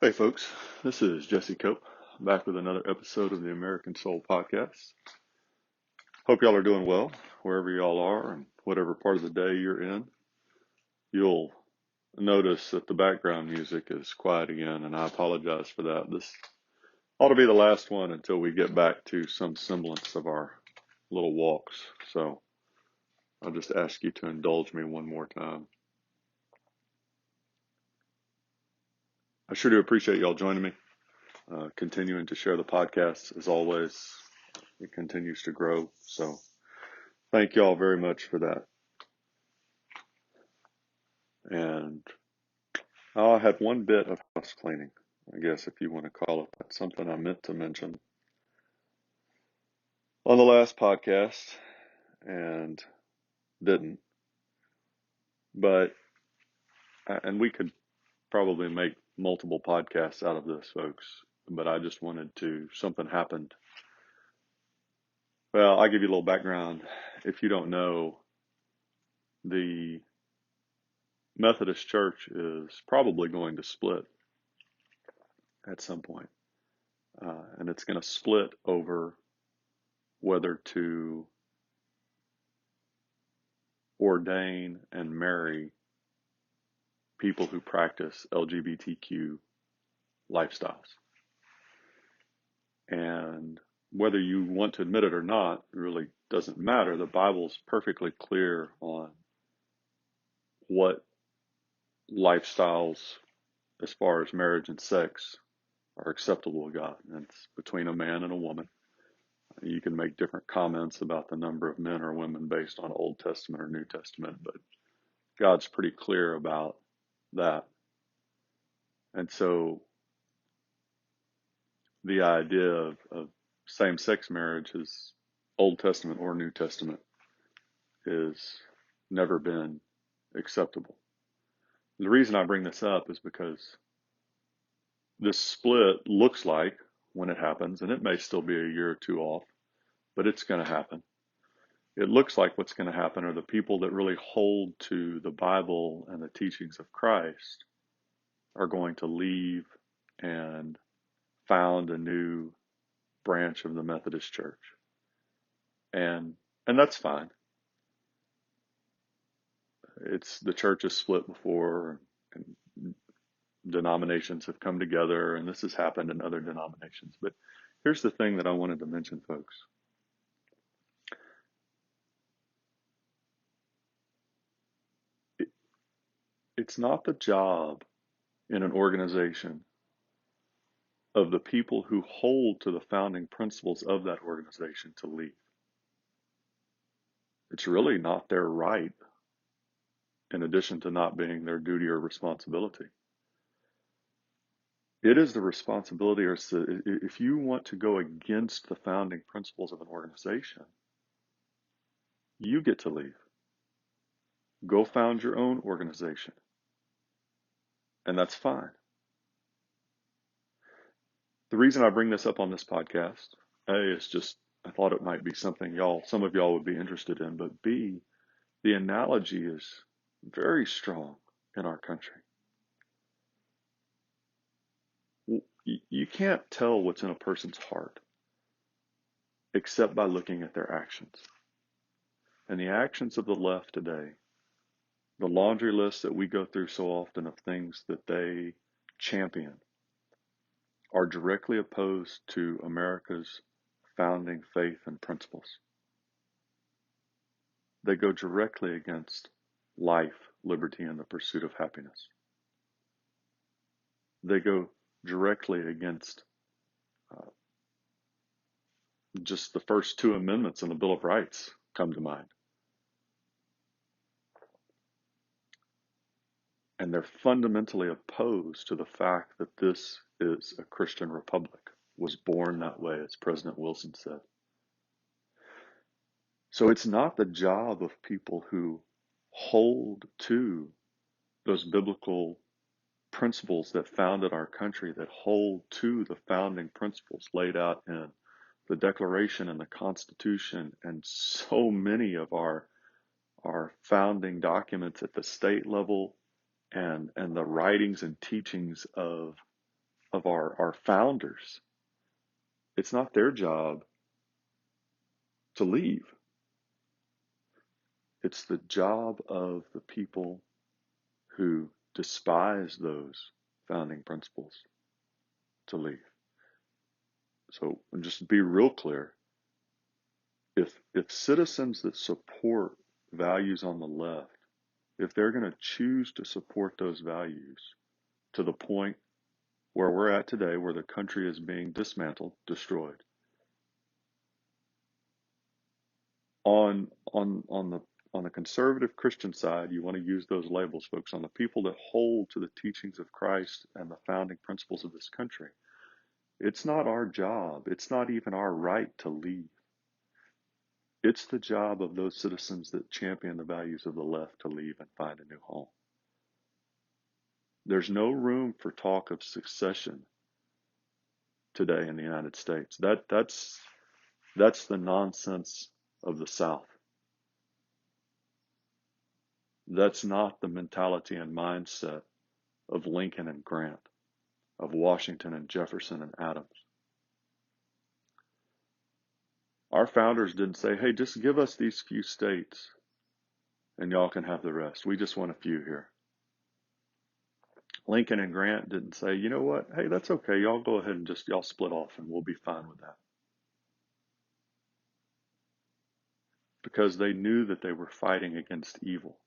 Hey folks, this is Jesse Cope, back with another episode of the American Soul Podcast. Hope y'all are doing well, wherever y'all are and whatever part of the day you're in. You'll notice that the background music is quiet again, and I apologize for that. This ought to be the last one until we get back to some semblance of our little walks. So I'll just ask you to indulge me one more time. I sure do appreciate y'all joining me, continuing to share the podcast. As always, it continues to grow. So thank y'all very much for that. And I had one bit of house cleaning, I guess, if you want to call it that. Something I meant to mention on the last podcast and didn't. But, and we could probably make multiple podcasts out of this, folks. But I just wanted to, something happened. Well, I'll give you a little background. If you don't know, the Methodist Church is probably going to split at some point. And it's going to split over whether to ordain and marry people who practice LGBTQ lifestyles. And whether you want to admit it or not, it really doesn't matter. The Bible's perfectly clear on what lifestyles, as far as marriage and sex, are acceptable to God. And it's between a man and a woman. You can make different comments about the number of men or women based on Old Testament or New Testament, but God's pretty clear about that. And so the idea of same-sex marriage is Old Testament or New Testament is never been acceptable. The reason I bring this up is because this split looks like, when it happens, and it may still be a year or two off, but it's going to happen. It looks like what's going to happen are the people that really hold to the Bible and the teachings of Christ are going to leave and found a new branch of the Methodist Church. And that's fine. It's the church has split before, and denominations have come together, and this has happened in other denominations. But here's the thing that I wanted to mention, folks. It's not the job in an organization of the people who hold to the founding principles of that organization to leave. It's really not their right, in addition to not being their duty or responsibility. It is the responsibility, or if you want to go against the founding principles of an organization, you get to leave. Go found your own organization. And that's fine. The reason I bring this up on this podcast, A, is just I thought it might be something some of y'all would be interested in, but B, the analogy is very strong in our country. You can't tell what's in a person's heart except by looking at their actions. And the actions of the left today, the laundry list that we go through so often of things that they champion, are directly opposed to America's founding faith and principles. They go directly against life, liberty, and the pursuit of happiness. They go directly against just the first two amendments in the Bill of Rights come to mind. And they're fundamentally opposed to the fact that this is a Christian republic, was born that way, as President Wilson said. So it's not the job of people who hold to those biblical principles that founded our country, that hold to the founding principles laid out in the Declaration and the Constitution and so many of our founding documents at the state level and the writings and teachings of of our founders. It's not their job to leave. It's the job of the people who despise those founding principles to leave. So just to be real clear, if citizens that support values on the left, if they're going to choose to support those values to the point where we're at today, where the country is being dismantled, destroyed, on the conservative Christian side, you want to use those labels, folks. On the people that hold to the teachings of Christ and the founding principles of this country, it's not our job. It's not even our right to leave. It's the job of those citizens that champion the values of the left to leave and find a new home. There's no room for talk of succession today in the United States. That's the nonsense of the South. That's not the mentality and mindset of Lincoln and Grant, of Washington and Jefferson and Adams. Our founders didn't say, hey, just give us these few states and y'all can have the rest. We just want a few here. Lincoln and Grant didn't say, you know what, hey, that's okay. Y'all go ahead and y'all split off and we'll be fine with that. Because they knew that they were fighting against evil.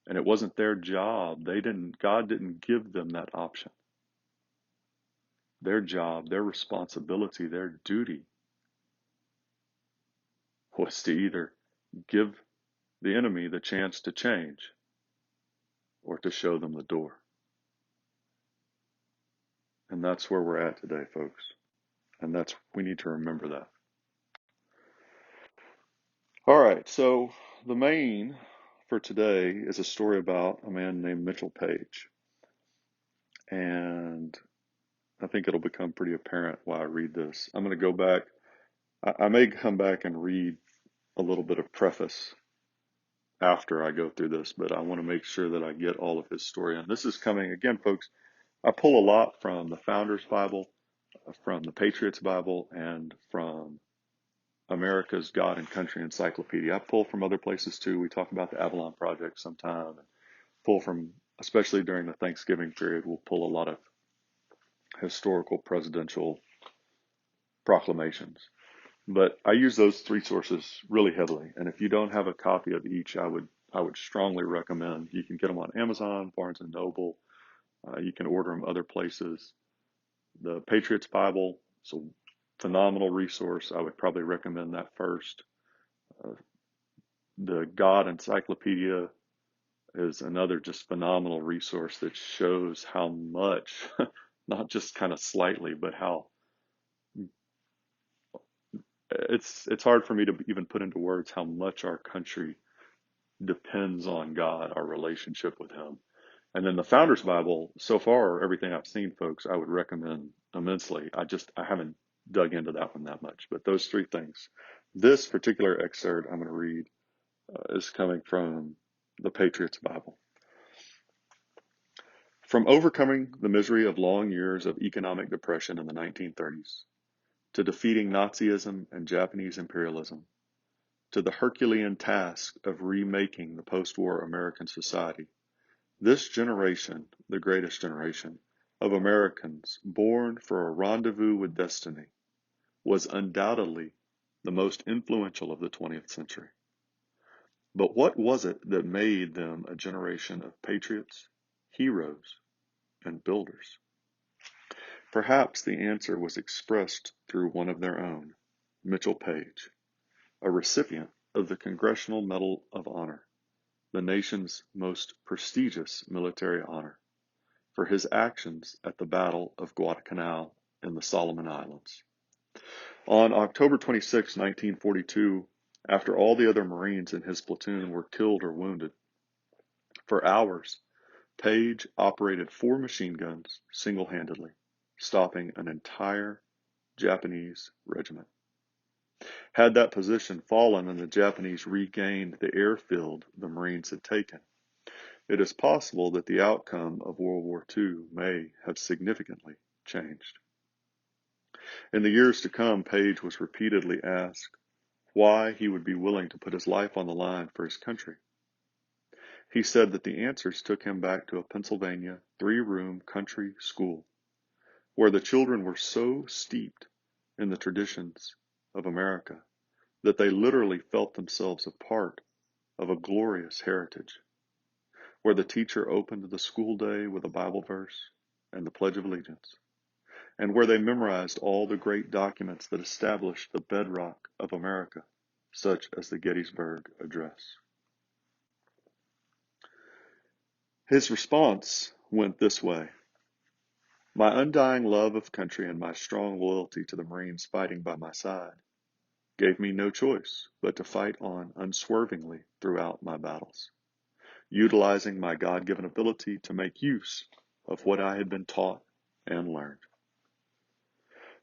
And it wasn't their job. God didn't give them that option. Their job, their responsibility, their duty was to either give the enemy the chance to change or to show them the door. And that's where we're at today, folks. And we need to remember that. All right, so the main for today is a story about a man named Mitchell Paige. And I think it'll become pretty apparent why I read this. I'm going to go back. I may come back and read a little bit of preface after I go through this, but I want to make sure that I get all of his story. And this is coming, again, folks, I pull a lot from the Founders Bible, from the Patriots Bible, and from America's God and Country Encyclopedia. I pull from other places too. We talk about the Avalon Project sometime, and pull from, especially during the Thanksgiving period, we'll pull a lot of historical presidential proclamations. But I use those three sources really heavily. And if you don't have a copy of each, I would strongly recommend. You can get them on Amazon, Barnes and Noble. You can order them other places. The Patriots Bible is a phenomenal resource. I would probably recommend that first. The God Encyclopedia is another just phenomenal resource that shows how much, not just kind of slightly, but how it's hard for me to even put into words how much our country depends on God, our relationship with Him. And then the Founders Bible, so far, everything I've seen, folks, I would recommend immensely. I haven't dug into that one that much, but those three things. This particular excerpt I'm going to read is coming from the Patriots Bible. From overcoming the misery of long years of economic depression in the 1930s, to defeating Nazism and Japanese imperialism, to the Herculean task of remaking the post-war American society, this generation, the greatest generation, of Americans born for a rendezvous with destiny, was undoubtedly the most influential of the 20th century. But what was it that made them a generation of patriots, heroes, and builders? Perhaps the answer was expressed through one of their own, Mitchell Paige, a recipient of the Congressional Medal of Honor, the nation's most prestigious military honor, for his actions at the Battle of Guadalcanal in the Solomon Islands. On October 26, 1942, after all the other Marines in his platoon were killed or wounded, for hours, Paige operated 4 machine guns single-handedly, stopping an entire Japanese regiment. Had that position fallen and the Japanese regained the airfield the Marines had taken, it is possible that the outcome of World War II may have significantly changed. In the years to come, Paige was repeatedly asked why he would be willing to put his life on the line for his country. He said that the answers took him back to a Pennsylvania 3-room country school where the children were so steeped in the traditions of America that they literally felt themselves a part of a glorious heritage, where the teacher opened the school day with a Bible verse and the Pledge of Allegiance, and where they memorized all the great documents that established the bedrock of America, such as the Gettysburg Address. His response went this way: "My undying love of country and my strong loyalty to the Marines fighting by my side gave me no choice but to fight on unswervingly throughout my battles, utilizing my God-given ability to make use of what I had been taught and learned."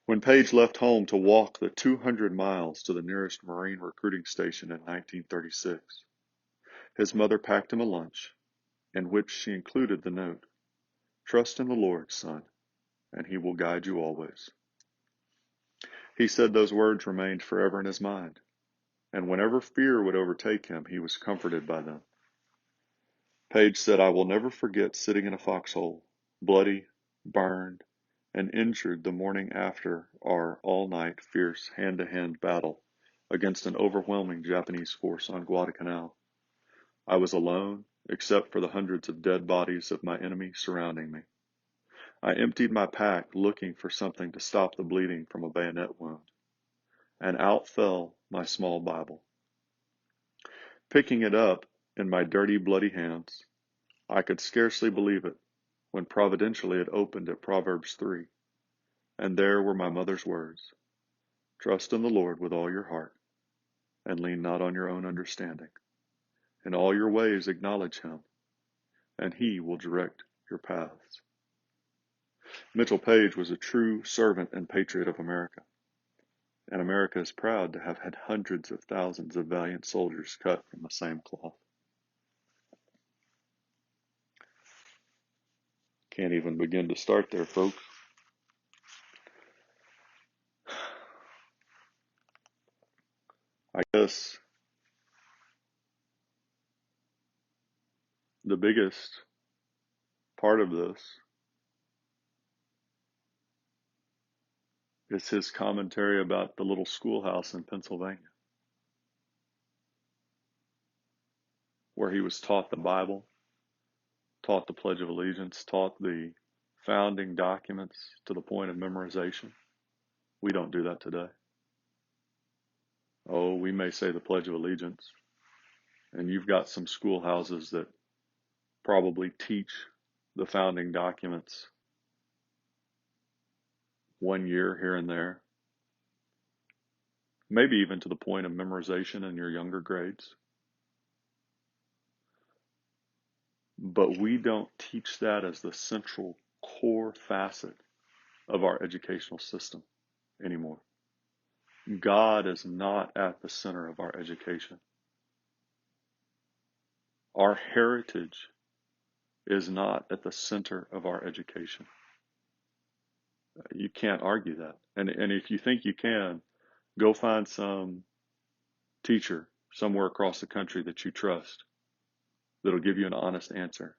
When Paige left home to walk the 200 miles to the nearest Marine recruiting station in 1936, his mother packed him a lunch in which she included the note, "Trust in the Lord, son, and he will guide you always." He said those words remained forever in his mind, and whenever fear would overtake him, he was comforted by them. Paige said, "I will never forget sitting in a foxhole, bloody, burned, and injured the morning after our all-night fierce hand-to-hand battle against an overwhelming Japanese force on Guadalcanal. I was alone, except for the hundreds of dead bodies of my enemy surrounding me. I emptied my pack looking for something to stop the bleeding from a bayonet wound, and out fell my small Bible. Picking it up in my dirty, bloody hands, I could scarcely believe it when providentially it opened at Proverbs 3, and there were my mother's words, 'Trust in the Lord with all your heart, and lean not on your own understanding. In all your ways acknowledge him, and he will direct your paths.'" Mitchell Paige was a true servant and patriot of America, and America is proud to have had hundreds of thousands of valiant soldiers cut from the same cloth. Can't even begin to start there, folks. I guess the biggest part of this is his commentary about the little schoolhouse in Pennsylvania, where he was taught the Bible, taught the Pledge of Allegiance, taught the founding documents to the point of memorization. We don't do that today. Oh, we may say the Pledge of Allegiance, and you've got some schoolhouses that probably teach the founding documents 1 year here and there, maybe even to the point of memorization in your younger grades. But we don't teach that as the central core facet of our educational system anymore. God is not at the center of our education. Our heritage is not at the center of our education. You can't argue that. And if you think you can, go find some teacher somewhere across the country that you trust that'll give you an honest answer,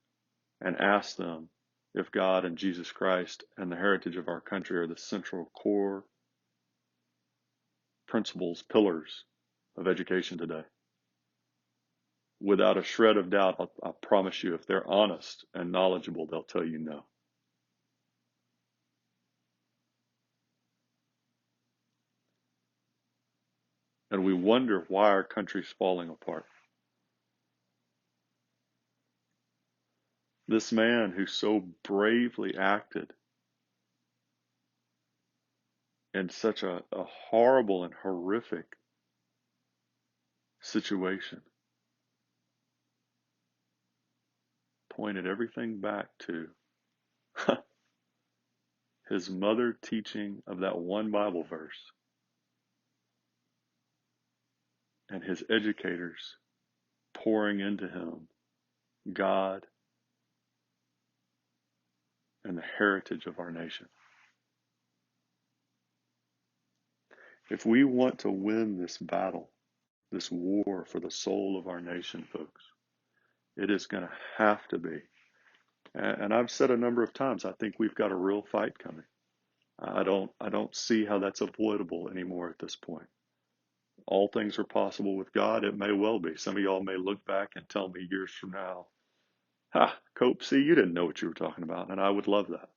and ask them if God and Jesus Christ and the heritage of our country are the central core principles, pillars of education today. Without a shred of doubt, I promise you, if they're honest and knowledgeable, they'll tell you no. And we wonder why our country's falling apart. This man who so bravely acted in such a horrible and horrific situation pointed everything back to his mother teaching of that one Bible verse and his educators pouring into him God and the heritage of our nation. If we want to win this battle, this war for the soul of our nation, folks, it is going to have to be. And I've said a number of times, I think we've got a real fight coming. I don't see how that's avoidable anymore at this point. All things are possible with God. It may well be. Some of y'all may look back and tell me years from now, "Ha, Cope, see, you didn't know what you were talking about." And I would love that.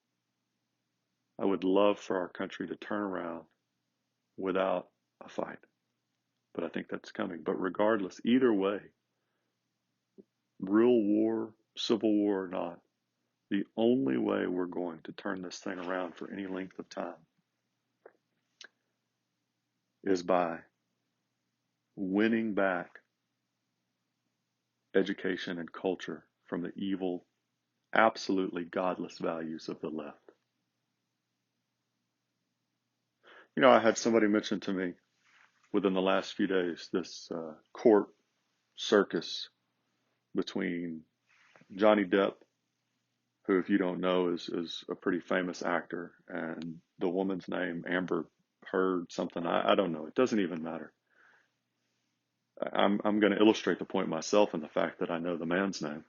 I would love for our country to turn around without a fight. But I think that's coming. But regardless, either way, real war, civil war or not, the only way we're going to turn this thing around for any length of time is by winning back education and culture from the evil, absolutely godless values of the left. You know, I had somebody mention to me within the last few days this court circus between Johnny Depp, who, if you don't know, is a pretty famous actor, and the woman's name, Amber Heard something. I don't know. It doesn't even matter. I'm going to illustrate the point myself in the fact that I know the man's name.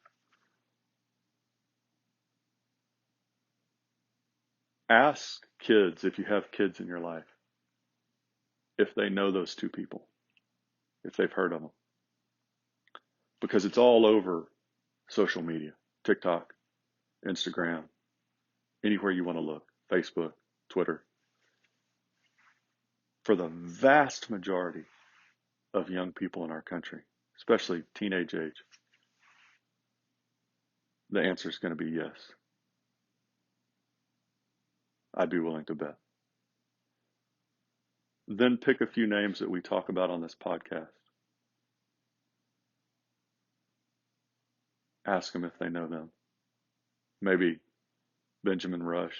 Ask kids, if you have kids in your life, if they know those two people, if they've heard of them, because it's all over social media, TikTok, Instagram, anywhere you want to look, Facebook, Twitter. For the vast majority of young people in our country, especially teenage age, the answer is going to be yes. I'd be willing to bet. Then pick a few names that we talk about on this podcast. Ask them if they know them. Maybe Benjamin Rush.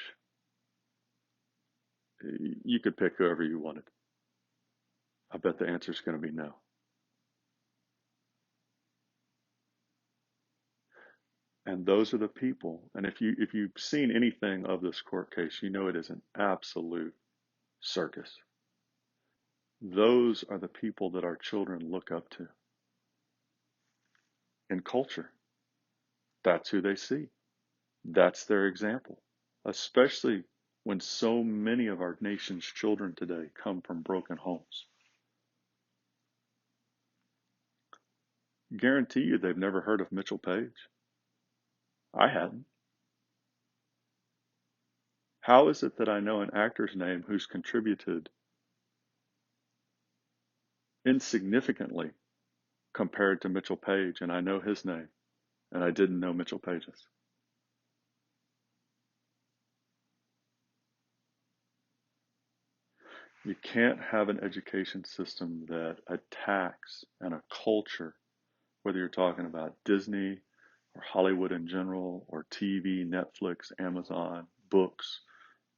You could pick whoever you wanted. I bet the answer is going to be no. And those are the people. And if you've seen anything of this court case, you know it is an absolute circus. Those are the people that our children look up to. In culture, that's who they see. That's their example, especially when so many of our nation's children today come from broken homes. Guarantee you they've never heard of Mitchell Paige. I hadn't. How is it that I know an actor's name who's contributed insignificantly compared to Mitchell Paige, and I know his name, and I didn't know Mitchell Page's? You can't have an education system that attacks and a culture, whether you're talking about Disney or Hollywood in general, or TV, Netflix, Amazon, books,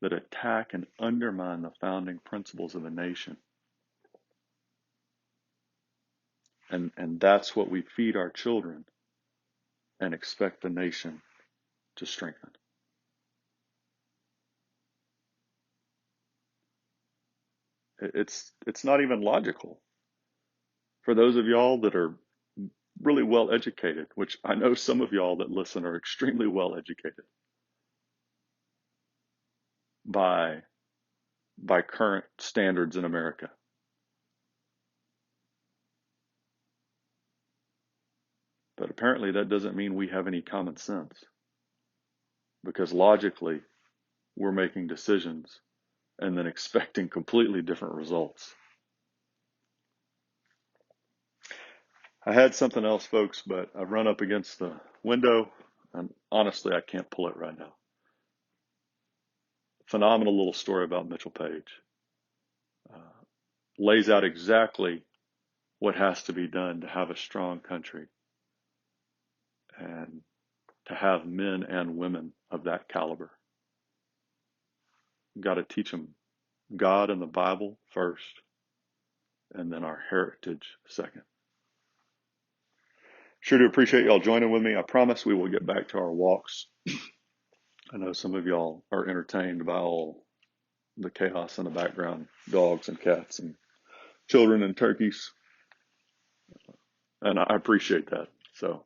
that attack and undermine the founding principles of a nation. And that's what we feed our children and expect the nation to strengthen. It's not even logical. For those of y'all that are really well educated, which I know some of y'all that listen are extremely well educated by current standards in America. But apparently that doesn't mean we have any common sense, because logically we're making decisions and then expecting completely different results. I had something else, folks, but I've run up against the window, and honestly, I can't pull it right now. Phenomenal little story about Mitchell Paige. Lays out exactly what has to be done to have a strong country and to have men and women of that caliber. You've got to teach them God and the Bible first, and then our heritage second. Sure do appreciate y'all joining with me. I promise we will get back to our walks I know some of y'all are entertained by all the chaos in the background, dogs and cats and children and turkeys, and I appreciate that. So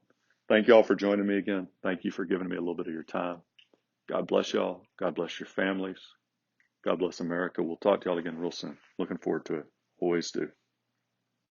thank y'all for joining me again. Thank you for giving me a little bit of your time. God bless y'all. God bless your families. God bless America. We'll talk to y'all again real soon. Looking forward to it. Always do.